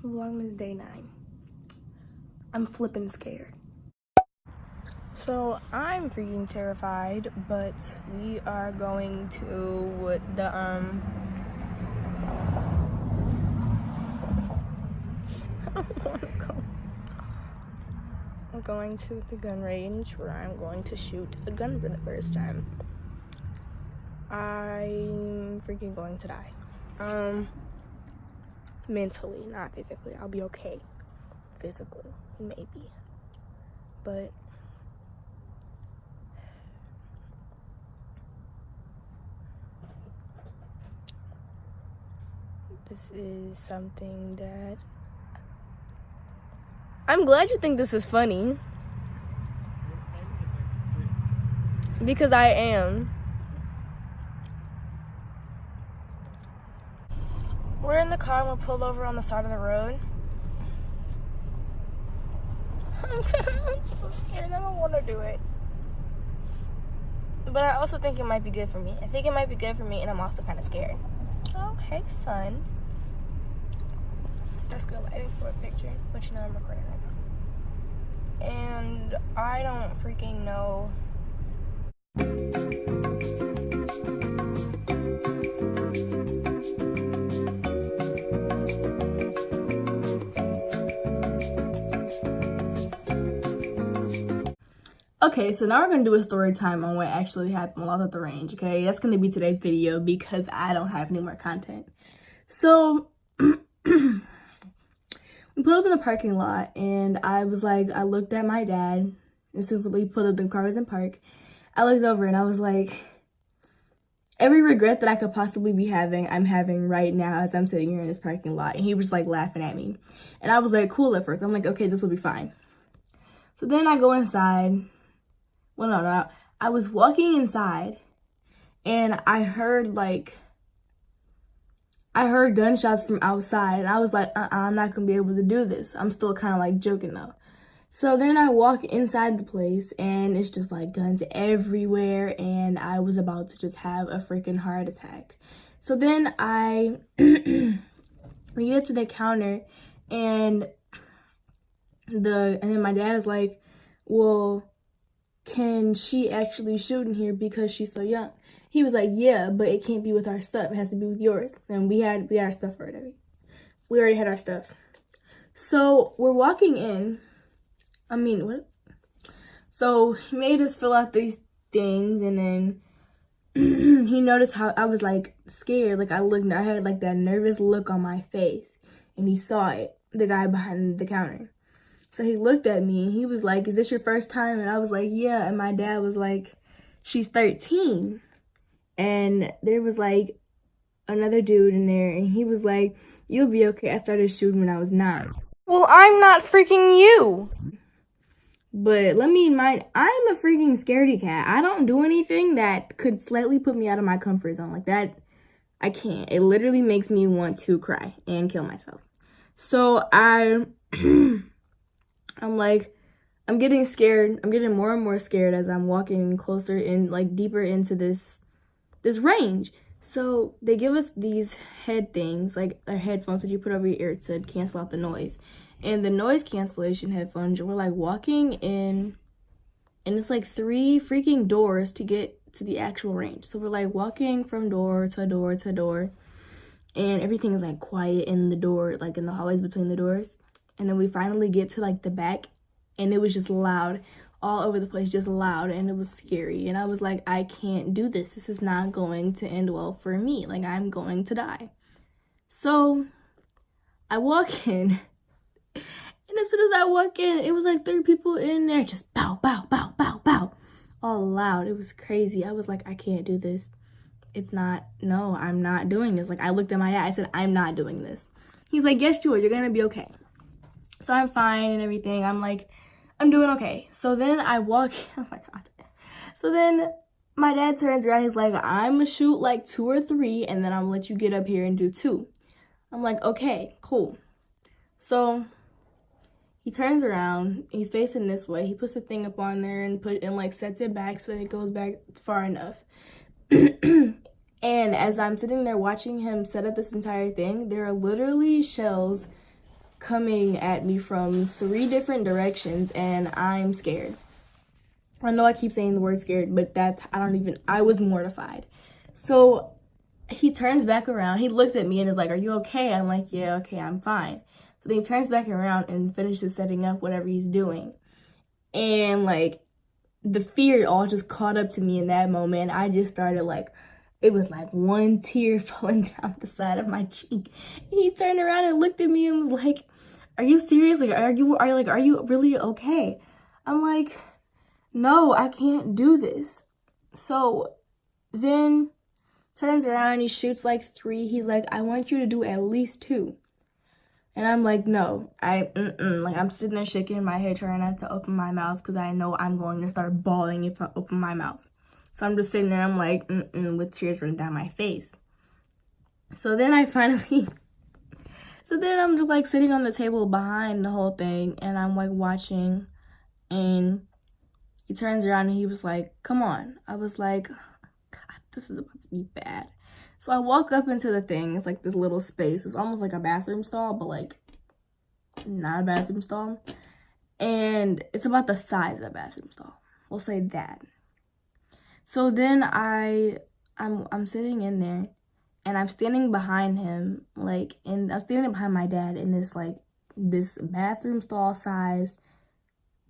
Vlogmas day 9. I'm flipping scared. So I'm freaking terrified, but we are going to the I don't want to go. I'm going to the gun range where I'm going to shoot a gun for the first time. I'm freaking going to die. Mentally, not physically. I'll be okay. Physically, maybe. But this is something that I'm glad you think this is funny. Because I am. We're in the car and we're pulled over on the side of the road. I'm so scared. I don't want to do it. But I also think it might be good for me. I think it might be good for me, and I'm also kind of scared. Oh, hey, son. That's good lighting for a picture, but you know I'm recording right now. And I don't freaking know. Okay, so now we're gonna do a story time on what actually happened while I was at the range, okay? That's gonna be today's video because I don't have any more content. So, we pulled up in the parking lot and I looked at my dad. As soon as we pulled up, the car was in park. I looked over and I was like, every regret that I could possibly be having, I'm having right now as I'm sitting here in this parking lot. And he was like laughing at me. And I was like, cool at first. I'm like, okay, this will be fine. So then I go inside. Well, no, I was walking inside and I heard gunshots from outside, and I was like, I'm not gonna be able to do this. I'm still kind of like joking though. So then I walk inside the place and it's just like guns everywhere, and I was about to just have a freaking heart attack. So then I we get up to the counter and then my dad is like, well, can she actually shoot in here because she's so young? He was like, yeah, but it can't be with our stuff. It has to be with yours. And we had our stuff already. We already had our stuff. So we're walking in. What? So he made us fill out these things, and then he noticed how I was like scared. Like I had like that nervous look on my face, and he saw it, the guy behind the counter. So he looked at me and he was like, is this your first time? And I was like, yeah. And my dad was like, she's 13. And there was like another dude in there and he was like, you'll be okay. I started shooting when I was 9. Well, I'm not freaking you. But I'm a freaking scaredy cat. I don't do anything that could slightly put me out of my comfort zone. Like that, I can't. It literally makes me want to cry and kill myself. So I'm like, I'm getting scared. I'm getting more and more scared as I'm walking closer in, like deeper into this range. So they give us these head things, like headphones that you put over your ear to cancel out the noise. And the noise cancellation headphones, we're like walking in, and it's like 3 freaking doors to get to the actual range. So we're like walking from door to door to door, and everything is like quiet in the door, like in the hallways between the doors. And then we finally get to like the back, and it was just loud all over the place, just loud, and it was scary. And I was like, I can't do this. This is not going to end well for me. Like, I'm going to die. So I walk in, and as soon as I walk in, it was like 3 people in there, just bow, bow, bow, bow, bow, all loud. It was crazy. I was like, I can't do this. No, I'm not doing this. Like, I looked at my dad, I said, I'm not doing this. He's like, yes, you are. You're gonna be okay. So I'm fine and everything. I'm like, I'm doing okay. So then I walk, oh my God. So then my dad turns around, he's like, I'm gonna shoot like 2 or 3, and then I'm gonna let you get up here and do 2. I'm like, okay, cool. So he turns around, he's facing this way. He puts the thing up on there and like sets it back so that it goes back far enough. And as I'm sitting there watching him set up this entire thing, there are literally shells coming at me from 3 different directions, and I'm scared. I know I keep saying the word scared, but I was mortified. So he turns back around, he looks at me and is like, "Are you okay?" I'm like, "Yeah, okay, I'm fine." So then he turns back around and finishes setting up whatever he's doing. And like, the fear all just caught up to me in that moment. I just started like, it was like one tear falling down the side of my cheek. He turned around and looked at me and was like, "Are you serious? Like, are you really okay?" I'm like, "No, I can't do this." So then turns around, he shoots like 3. He's like, "I want you to do at least 2. And I'm like, "No, like, I'm sitting there shaking my head, trying not to open my mouth because I know I'm going to start bawling if I open my mouth. So I'm just sitting there, I'm like, with tears running down my face. So then I'm just like sitting on the table behind the whole thing, and I'm like watching, and he turns around and he was like, "Come on." I was like, "God, this is about to be bad." So I walk up into the thing. It's like this little space. It's almost like a bathroom stall, but like not a bathroom stall. And it's about the size of a bathroom stall. We'll say that. So then I'm sitting in there, and I'm standing behind him, like, and I'm standing behind my dad in this bathroom stall sized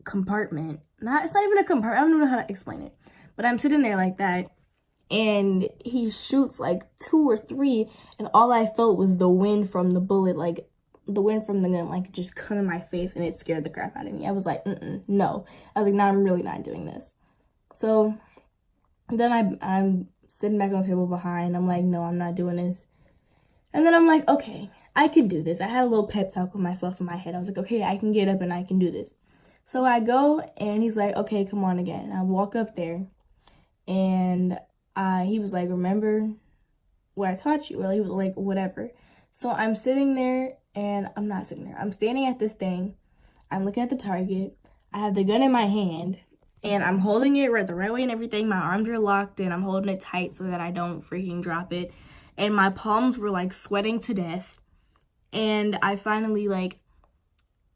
compartment. It's not even a compartment. I don't even know how to explain it. But I'm sitting there like that. And he shoots like 2 or 3, and all I felt was the wind from the bullet, like the wind from the gun, like just come in my face, and it scared the crap out of me. I was like, no. I was like, "No, I'm really not doing this." So then I'm sitting back on the table behind. I'm like, "No, I'm not doing this." And then I'm like, "Okay, I can do this." I had a little pep talk with myself in my head. I was like, "Okay, I can get up and I can do this." So I go, and he's like, "Okay, come on again." I walk up there, and he was like, "Remember what I taught you?" Or he was like, "Whatever." So I'm sitting there, and I'm not sitting there. I'm standing at this thing. I'm looking at the target. I have the gun in my hand, and I'm holding it the right way and everything. My arms are locked, and I'm holding it tight so that I don't freaking drop it. And my palms were like sweating to death. And I finally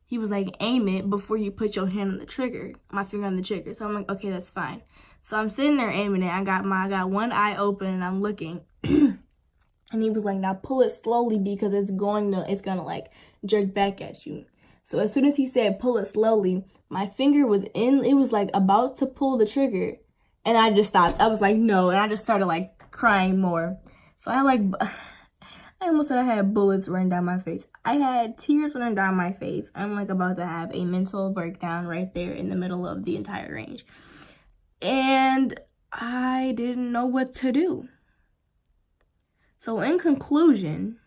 he was like, "Aim it before you put your hand on the trigger," my finger on the trigger. So I'm like, "Okay, that's fine." So I'm sitting there aiming it. I got one eye open, and I'm looking. And he was like, "Now pull it slowly because it's gonna like jerk back at you." So as soon as he said pull it slowly, my finger was it was like about to pull the trigger, and I just stopped. I was like, "No," and I just started like crying more. So I almost said I had bullets running down my face. I had tears running down my face. I'm like about to have a mental breakdown right there in the middle of the entire range. And I didn't know what to do. So in conclusion,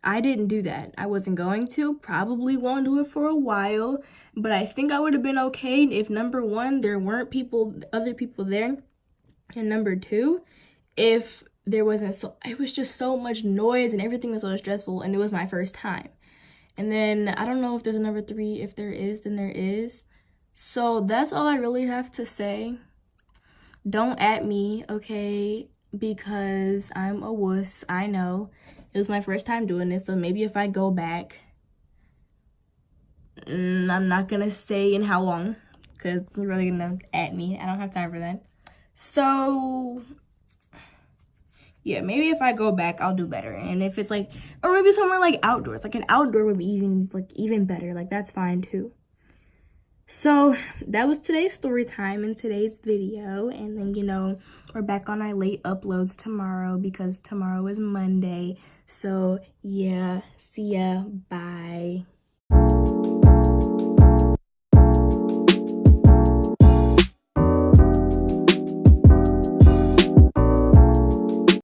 I didn't do that. I wasn't going to. Probably won't do it for a while. But I think I would have been okay if, number 1, there weren't other people there. And number 2, if there wasn't it was just so much noise and everything was so stressful, and it was my first time. And then I don't know if there's a number 3. If there is, then there is. So that's all I really have to say. Don't at me, okay? Because I'm a wuss. I know. It was my first time doing this, so maybe if I go back, I'm not gonna say in how long, because you're really gonna at me. I don't have time for that. So yeah, maybe if I go back, I'll do better. And if it's like, or maybe somewhere like outdoors, like an outdoor would be even better. Like, that's fine too. So that was today's story time in today's video. And then, we're back on our late uploads tomorrow because tomorrow is Monday. So yeah, see ya. Bye.